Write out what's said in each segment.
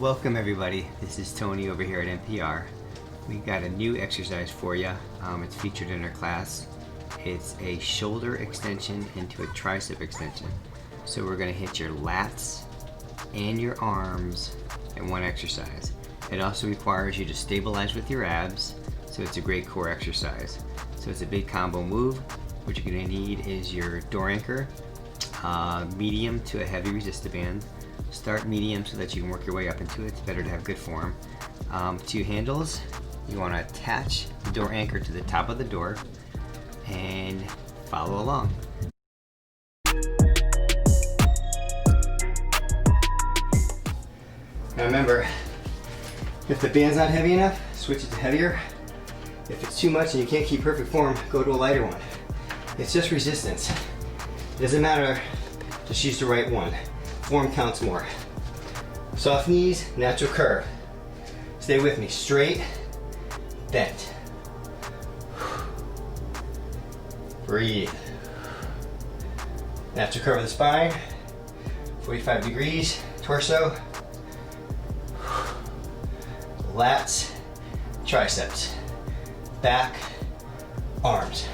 Welcome everybody, this is Tony over here at MPR. We got a new exercise for you. It's featured in our class. It's a shoulder extension into a tricep extension. So we're going to hit your lats and your arms in one exercise. It also requires you to stabilize with your abs, so it's a great core exercise. So it's a big combo move. What you're going to need is your door anchor, medium to a heavy resistor band. Start medium so that you can work your way up into it. It's better to have good form. 2 handles. You want to attach the door anchor to the top of the door and follow along. Now remember, if the band's not heavy enough, switch it to heavier. If it's too much and you can't keep perfect form, go to a lighter one. It's just resistance. It doesn't matter, just use the right one. Form counts more. Soft knees, natural curve. Stay with me, straight, bent. Breathe. Natural curve of the spine, 45 degrees, torso, lats, triceps, back, arms.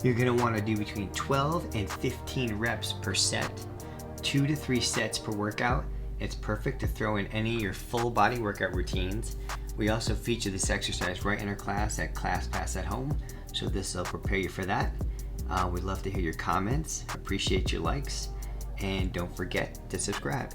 You're going to want to do between 12 and 15 reps per set, 2 to 3 sets per workout. It's perfect to throw in any of your full body workout routines. We also feature this exercise right in our class at Class Pass at Home, so this will prepare you for that. We'd love to hear your comments, appreciate your likes, and don't forget to subscribe.